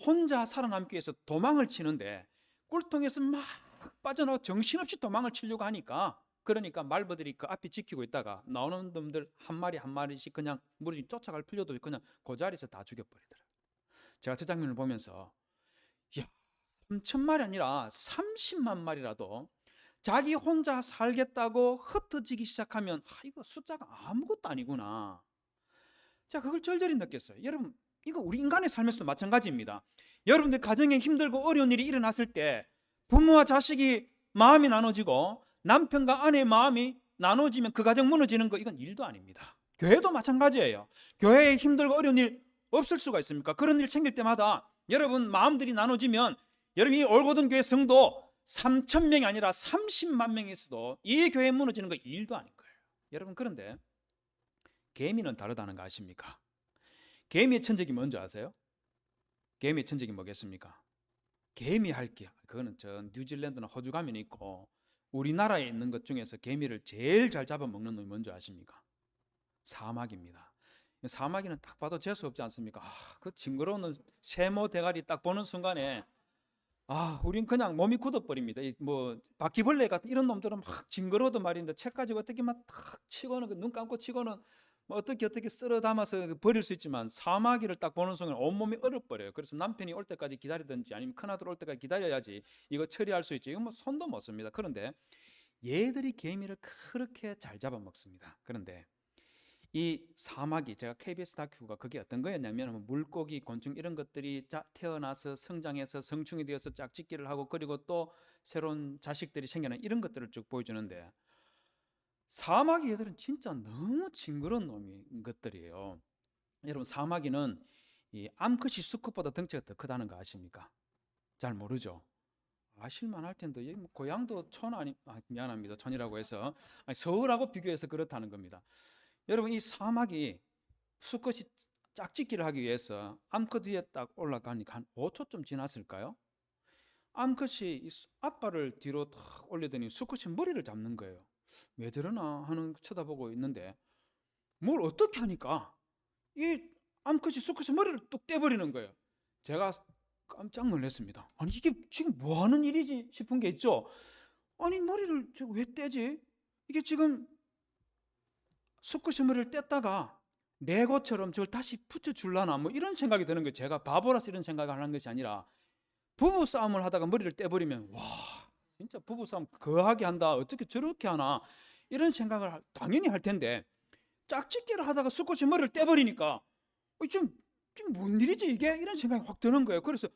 혼자 살아남기 위해서 도망을 치는데 꿀통에서 막 빠져나와 정신없이 도망을 치려고 하니까, 그러니까 말벌들이 그 앞에 지키고 있다가 나오는 놈들 한 마리 한 마리씩 그냥 무릇이 쫓아갈 필요도 없이 그냥 그 자리에서 다 죽여버리더라고요. 제가 저 장면을 보면서 3천 마리 아니라 30만 마리라도 자기 혼자 살겠다고 흩어지기 시작하면 이거 숫자가 아무것도 아니구나. 자, 그걸 절절히 느꼈어요. 여러분, 이거 우리 인간의 삶에서도 마찬가지입니다. 여러분들 가정에 힘들고 어려운 일이 일어났을 때 부모와 자식이 마음이 나눠지고 남편과 아내의 마음이 나눠지면 그 가정 무너지는 거, 이건 일도 아닙니다. 교회도 마찬가지예요. 교회에 힘들고 어려운 일 없을 수가 있습니까? 그런 일 챙길 때마다 여러분 마음들이 나눠지면 여러분이 올고든 교회 성도 3천 명이 아니라 30만 명이 있어도 이 교회 무너지는 거 일도 아닌 거예요. 여러분, 그런데 개미는 다르다는 거 아십니까? 개미의 천적이 뭔지 아세요? 개미의 천적이 뭐겠습니까? 개미 할게, 그거는 저 뉴질랜드나 호주 가면 있고 우리나라에 있는 것 중에서 개미를 제일 잘 잡아먹는 놈이 뭔지 아십니까? 사마귀입니다. 사마귀는 딱 봐도 재수 없지 않습니까? 그 징그러운 세모 대가리 딱 보는 순간에 우린 그냥 몸이 굳어버립니다. 뭐 바퀴벌레 같은 이런 놈들은 막 징그러워도 말인데 책 가지고 어떻게 막 탁 치고는 눈 감고 치고는 뭐 어떻게 쓸어 담아서 버릴 수 있지만 사마귀를 딱 보는 순간 온몸이 얼어버려요. 그래서 남편이 올 때까지 기다리든지 아니면 큰아들 올 때까지 기다려야지 이거 처리할 수 있죠. 이건 뭐 손도 못 씁니다. 그런데 얘들이 개미를 그렇게 잘 잡아먹습니다. 그런데 이 사마귀, 제가 KBS 다큐가 그게 어떤 거였냐면 물고기, 곤충 이런 것들이 태어나서 성장해서 성충이 되어서 짝짓기를 하고 그리고 또 새로운 자식들이 생겨난 이런 것들을 쭉 보여주는데, 사마귀 애들은 진짜 너무 징그러운 놈인 것들이에요. 여러분, 사마귀는 이 암컷이 수컷보다 덩치가 더 크다는 거 아십니까? 잘 모르죠? 아실만 할 텐데, 뭐 고향도 천 아니, 미안합니다. 천이라고 해서 서울하고 비교해서 그렇다는 겁니다. 여러분, 이 사마귀 수컷이 짝짓기를 하기 위해서 암컷 위에 딱 올라가니까 한 5초쯤 지났을까요? 암컷이 앞발을 뒤로 탁 올리더니 수컷이 머리를 잡는 거예요. 왜 저러나 하는 쳐다보고 있는데 뭘 어떻게 하니까 이 암컷이 수컷의 머리를 뚝 떼버리는 거예요. 제가 깜짝 놀랐습니다. 아니, 이게 지금 뭐 하는 일이지 싶은 게 있죠. 아니, 머리를 왜 떼지? 이게 지금 수컷의 머리를 뗐다가 레고처럼 저걸 다시 붙여줄라나 뭐 이런 생각이 드는 거예요. 제가 바보라서 이런 생각을 하는 것이 아니라 부부싸움을 하다가 머리를 떼버리면 와, 진짜 부부싸움 거하게 한다, 어떻게 저렇게 하나, 이런 생각을 당연히 할 텐데 짝짓기를 하다가 수컷이 머리를 떼버리니까 지금 뭔 일이지 이게? 이런 생각이 확 드는 거예요. 그래서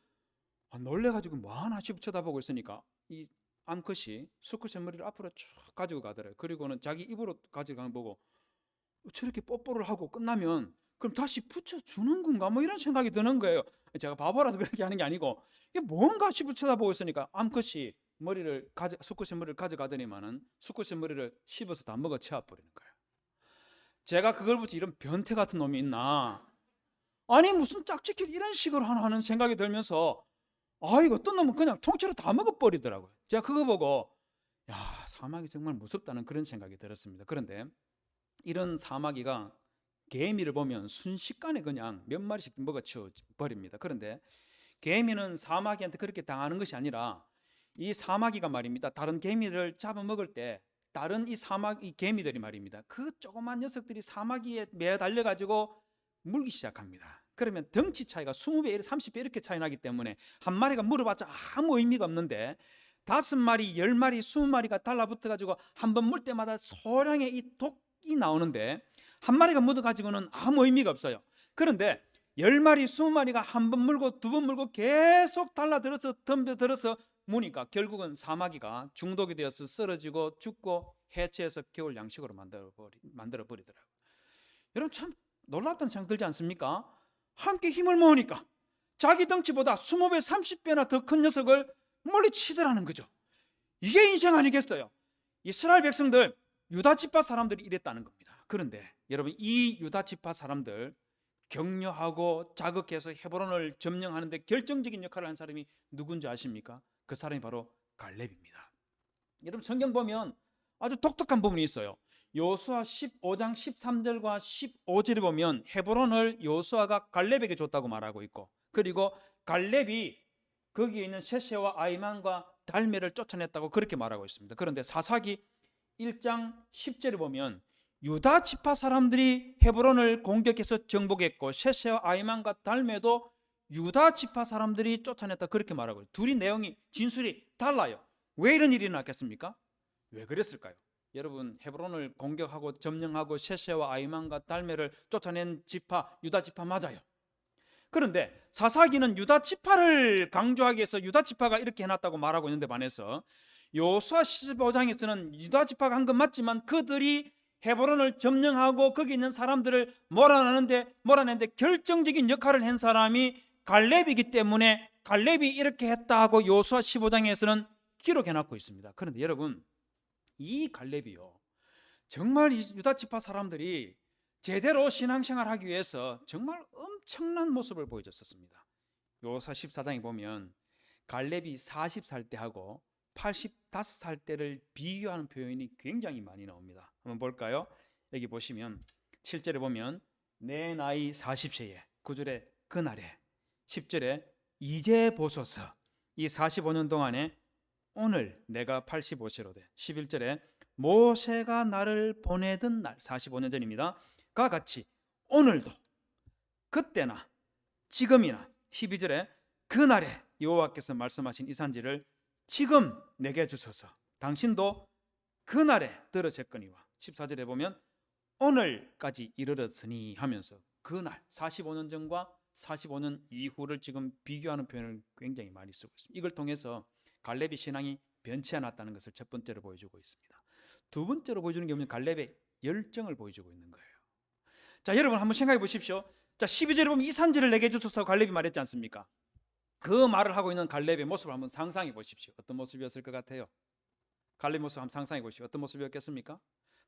놀래가지고 뭐 하나 싶어 쳐다보고 있으니까 이 암컷이 수컷의 머리를 앞으로 쭉 가지고 가더래요. 그리고는 자기 입으로 가져가는 거 보고 저렇게 뽀뽀를 하고 끝나면 그럼 다시 붙여주는 건가? 뭐 이런 생각이 드는 거예요. 제가 바보라서 그렇게 하는 게 아니고 이게 뭔가 싶어 쳐다보고 있으니까 암컷이 수컷의 머리를 가져가더니만은 수컷의 머리를 씹어서 다 먹어 치워버리는 거예요. 제가 그걸 보지 이런 변태 같은 놈이 있나? 아니 무슨 짝짓기를 이런 식으로 하는 생각이 들면서 이거 어떤 놈은 그냥 통째로 다 먹어버리더라고요. 제가 그거 보고 야, 사마귀 정말 무섭다는 그런 생각이 들었습니다. 그런데 이런 사마귀가 개미를 보면 순식간에 그냥 몇 마리씩 먹어치워 버립니다. 그런데 개미는 사마귀한테 그렇게 당하는 것이 아니라 이 사마귀가 말입니다. 다른 개미를 잡아먹을 때 다른 이 개미들이 말입니다. 그 조그만 녀석들이 사마귀에 매달려 가지고 물기 시작합니다. 그러면 덩치 차이가 20배, 30배 이렇게 차이 나기 때문에 한 마리가 물어봤자 아무 의미가 없는데 5마리, 10마리, 20마리가 달라붙어 가지고 한 번 물 때마다 소량의 이 독이 나오는데 한 마리가 묻어 가지고는 아무 의미가 없어요. 그런데 10마리, 20마리가 한 번 물고 두 번 물고 계속 달라들어서 덤벼들어서 무니까 결국은 사마귀가 중독이 되어서 쓰러지고 죽고 해체해서 겨울 양식으로 만들어 버리더라고요. 여러분 참 놀랍다는 생각 들지 않습니까? 함께 힘을 모으니까 자기 덩치보다 20배, 30배나 더 큰 녀석을 물리치더라는 거죠. 이게 인생 아니겠어요? 이스라엘 백성들, 유다 지파 사람들이 이랬다는 겁니다. 그런데 여러분 이 유다 지파 사람들 격려하고 자극해서 헤브론을 점령하는데 결정적인 역할을 한 사람이 누군지 아십니까? 그 사람이 바로 갈렙입니다. 여러분 성경 보면 아주 독특한 부분이 있어요. 여호수아 15장 13절과 15절에 보면 헤브론을 여호수아가 갈렙에게 줬다고 말하고 있고, 그리고 갈렙이 거기에 있는 셰세와 아이만과 달메를 쫓아냈다고 그렇게 말하고 있습니다. 그런데 사사기 1장 10절에 보면 유다 지파 사람들이 헤브론을 공격해서 정복했고 셰세와 아이만과 달메도 유다 지파 사람들이 쫓아냈다 그렇게 말하고 있어요. 둘이 내용이 진술이 달라요. 왜 이런 일이 났겠습니까? 왜 그랬을까요? 여러분 헤브론을 공격하고 점령하고 셰세와 아이만과 달메를 쫓아낸 지파 유다 지파 맞아요. 그런데 사사기는 유다 지파를 강조하기 위해서 유다 지파가 이렇게 해놨다고 말하고 있는데 반해서 여호수아 15장에서는 유다 지파가 한 건 맞지만 그들이 헤브론을 점령하고 거기 있는 사람들을 몰아내는데 결정적인 역할을 한 사람이 갈렙이기 때문에 갈렙이 이렇게 했다 하고 여호수아 15장에서는 기록해놓고 있습니다. 그런데 여러분 이 갈렙이요 정말 이 유다 지파 사람들이 제대로 신앙생활 하기 위해서 정말 엄청난 모습을 보여줬었습니다. 여호수아 14장에 보면 갈렙이 40살 때하고 85살 때를 비교하는 표현이 굉장히 많이 나옵니다. 한번 볼까요? 여기 보시면 7절에 보면 내 나이 40세에 9절에 그날에 10절에 이제 보소서 이 45년 동안에 오늘 내가 85세로 돼 11절에 모세가 나를 보내던 날 45년 전입니다. 가 같이 오늘도 그때나 지금이나 12절에 그날에 여호와께서 말씀하신 이 산지를 지금 내게 주소서 당신도 그날에 들으셨거니와 14절에 보면 오늘까지 이르렀으니 하면서 그날 45년 전과 45년 이후를 지금 비교하는 표현을 굉장히 많이 쓰고 있습니다. 이걸 통해서 갈렙의 신앙이 변치 않았다는 것을 첫 번째로 보여주고 있습니다. 두 번째로 보여주는 게 뭐냐면 갈렙의 열정을 보여주고 있는 거예요. 자, 여러분 한번 생각해 보십시오. 자, 12절에 보면 이 산지를 내게 주소서 갈렙이 말했지 않습니까? 그 말을 하고 있는 갈렙의 모습을 한번 상상해 보십시오. 어떤 모습이었을 것 같아요? 갈렙 모습 한번 상상해 보십시오. 어떤 모습이었겠습니까?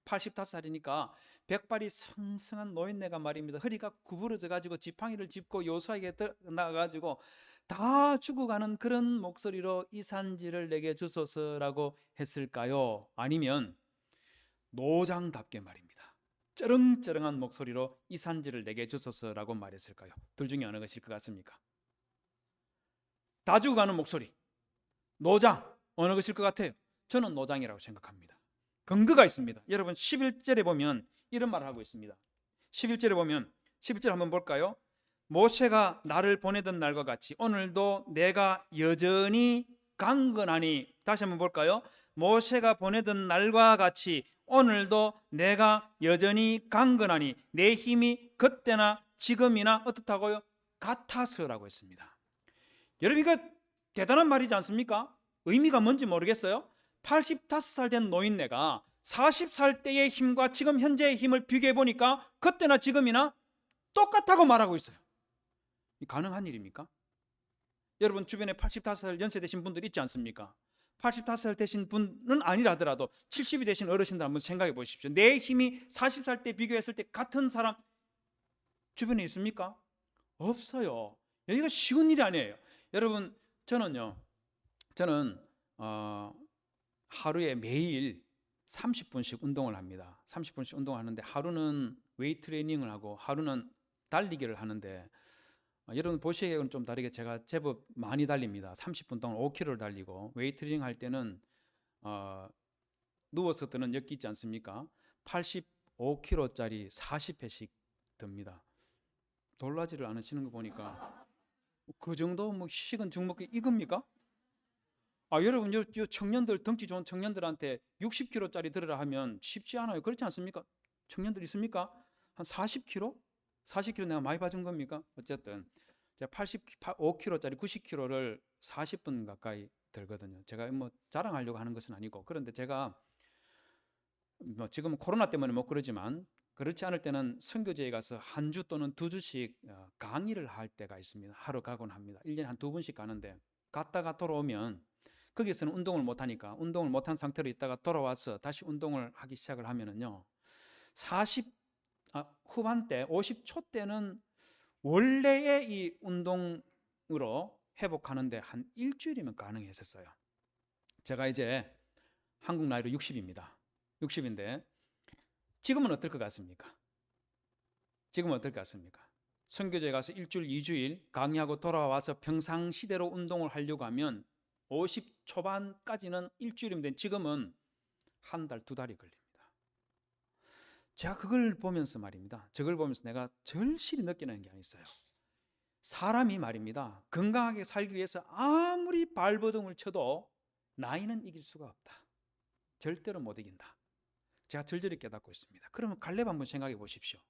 85살이니까 백발이 성성한 노인네가 말입니다. 허리가 구부러져 가지고 지팡이를 짚고 여호수아에게 나가가지고 다 죽어가는 그런 목소리로 이 산지를 내게 주소서라고 했을까요? 아니면 노장답게 말입니다. 쩌렁쩌렁한 목소리로 이 산지를 내게 주소서라고 말했을까요? 둘 중에 어느 것일 것 같습니까? 다 죽어가는 목소리, 노장, 어느 것일 것 같아요? 저는 노장이라고 생각합니다. 근거가 있습니다. 여러분 11절에 보면 이런 말을 하고 있습니다. 11절에 보면 11절 한번 볼까요? 모세가 나를 보내던 날과 같이 오늘도 내가 여전히 강건하니. 다시 한번 볼까요? 모세가 보내던 날과 같이 오늘도 내가 여전히 강건하니 내 힘이 그때나 지금이나 어떻다고요? 같아서라고 했습니다. 여러분 이거 대단한 말이지 않습니까? 의미가 뭔지 모르겠어요. 85살 된 노인네가 40살 때의 힘과 지금 현재의 힘을 비교해 보니까 그때나 지금이나 똑같다고 말하고 있어요. 가능한 일입니까? 여러분 주변에 85살 연세 되신 분들 있지 않습니까? 85살 되신 분은 아니라더라도 70이 되신 어르신들 한번 생각해 보십시오. 내 힘이 40살 때 비교했을 때 같은 사람 주변에 있습니까? 없어요. 여기가 쉬운 일이 아니에요. 여러분 저는 하루에 매일 30분씩 운동을 합니다. 30분씩 운동을 하는데 하루는 웨이트 트레이닝을 하고 하루는 달리기를 하는데 여러분 보시기에는 좀 다르게 제가 제법 많이 달립니다. 30분 동안 5km를 달리고 웨이트 트레이닝 할 때는 누워서 드는 역기 있지 않습니까? 85kg짜리 40회씩 듭니다. 놀라지를 않으시는 거 보니까 그 정도 뭐 식은 죽먹기 이겁니까? 여러분 요 청년들 덩치 좋은 청년들한테 60kg짜리 들으라 하면 쉽지 않아요. 그렇지 않습니까? 청년들 있습니까? 한 40kg? 40kg 내가 많이 봐준 겁니까? 어쨌든 제가 85kg짜리 90kg를 40분 가까이 들거든요. 제가 뭐 자랑하려고 하는 것은 아니고, 그런데 제가 뭐 지금은 코로나 때문에 못 그러지만 그렇지 않을 때는 선교제에 가서 한 주 또는 두 주씩 강의를 할 때가 있습니다. 하러 가곤 합니다. 1년에 한 두 번씩 가는데 갔다가 돌아오면 거기서는 운동을 못하니까 운동을 못한 상태로 있다가 돌아와서 다시 운동을 하기 시작을 하면은요 40 후반대 50초 때는 원래의 이 운동으로 회복하는데 한 일주일이면 가능했었어요. 제가 이제 한국 나이로 60입니다. 60인데 지금은 어떨 것 같습니까? 지금은 어떨 것 같습니까? 선교제에 가서 일주일, 2주일 강의하고 돌아와서 평상시대로 운동을 하려고 하면 50 초반까지는 일주일이면 지금은 한 달, 두 달이 걸립니다. 제가 그걸 보면서 말입니다. 저걸 보면서 내가 절실히 느끼는 게 있어요. 사람이 말입니다. 건강하게 살기 위해서 아무리 발버둥을 쳐도 나이는 이길 수가 없다. 절대로 못 이긴다. 제가 절절히 깨닫고 있습니다. 그러면 갈렙 한번 생각해 보십시오.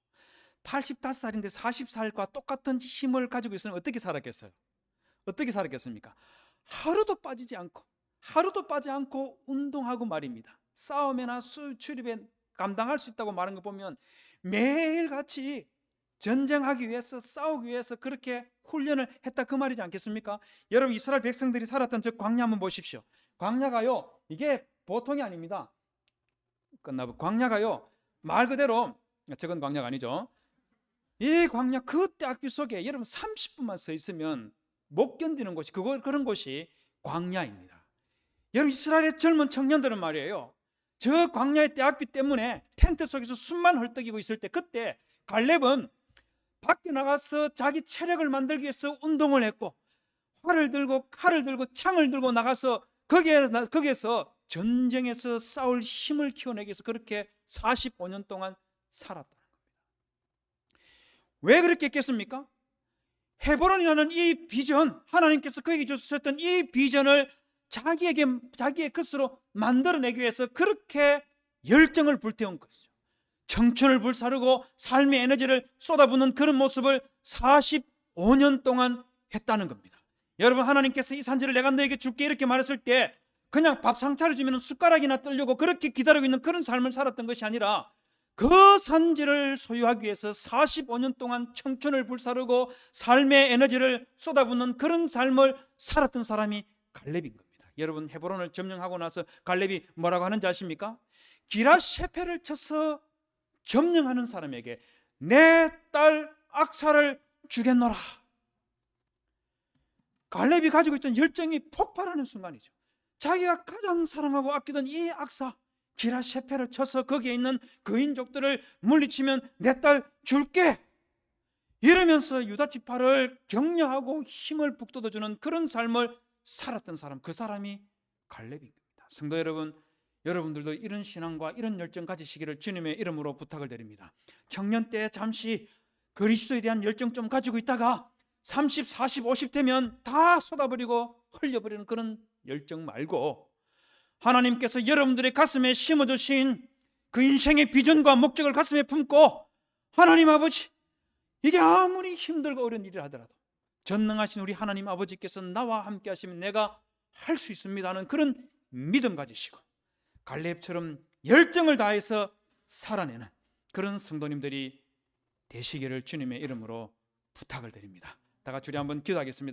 85살인데 40살과 똑같은 힘을 가지고 있으면 어떻게 살았겠어요? 어떻게 살았겠습니까? 하루도 빠지지 않고 운동하고 말입니다. 싸움이나 출입에 감당할 수 있다고 말한 거 보면 매일같이 전쟁하기 위해서 싸우기 위해서 그렇게 훈련을 했다 그 말이지 않겠습니까? 여러분 이스라엘 백성들이 살았던 저 광야 한번 보십시오. 광야가요 이게 보통이 아닙니다. 광야가요 말 그대로 저건 광야가 아니죠. 이 광야 그때 악비 속에 여러분 30분만 서 있으면 못 견디는 곳이 그런 곳이 광야입니다. 여러분 이스라엘의 젊은 청년들은 말이에요 저 광야의 때악비 때문에 텐트 속에서 숨만 헐떡이고 있을 때 그때 갈렙은 밖에 나가서 자기 체력을 만들기 위해서 운동을 했고 활을 들고 칼을 들고 창을 들고 나가서 거기에서 전쟁에서 싸울 힘을 키워내기 위해서 그렇게 45년 동안 살았다는 겁니다. 왜 그렇게 했겠습니까? 헤브론이라는 이 비전, 하나님께서 그에게 주셨던 이 비전을 자기의 것으로 만들어내기 위해서 그렇게 열정을 불태운 것이죠. 청춘을 불사르고 삶의 에너지를 쏟아붓는 그런 모습을 45년 동안 했다는 겁니다. 여러분 하나님께서 이 산지를 내가 너에게 줄게 이렇게 말했을 때 그냥 밥상 차려주면 숟가락이나 떨려고 그렇게 기다리고 있는 그런 삶을 살았던 것이 아니라 그 산지를 소유하기 위해서 45년 동안 청춘을 불사르고 삶의 에너지를 쏟아붓는 그런 삶을 살았던 사람이 갈렙인 겁니다. 여러분 헤브론을 점령하고 나서 갈렙이 뭐라고 하는지 아십니까? 기라셰페를 쳐서 점령하는 사람에게 내 딸 악사를 주겠노라. 갈렙이 가지고 있던 열정이 폭발하는 순간이죠. 자기가 가장 사랑하고 아끼던 이 악사 기라셰페를 쳐서 거기에 있는 거인족들을 물리치면 내 딸 줄게 이러면서 유다 지파를 격려하고 힘을 북돋아주는 그런 삶을 살았던 사람, 그 사람이 갈렙인 겁니다. 성도 여러분, 여러분들도 이런 신앙과 이런 열정 가지시기를 주님의 이름으로 부탁을 드립니다. 청년 때 잠시 그리스도에 대한 열정 좀 가지고 있다가 30, 40, 50 되면 다 쏟아버리고 흘려버리는 그런 열정 말고 하나님께서 여러분들의 가슴에 심어주신 그 인생의 비전과 목적을 가슴에 품고 하나님 아버지 이게 아무리 힘들고 어려운 일이라 하더라도 전능하신 우리 하나님 아버지께서 나와 함께 하시면 내가 할 수 있습니다 하는 그런 믿음 가지시고 갈렙처럼 열정을 다해서 살아내는 그런 성도님들이 되시기를 주님의 이름으로 부탁을 드립니다. 다 같이 우리 한번 기도하겠습니다.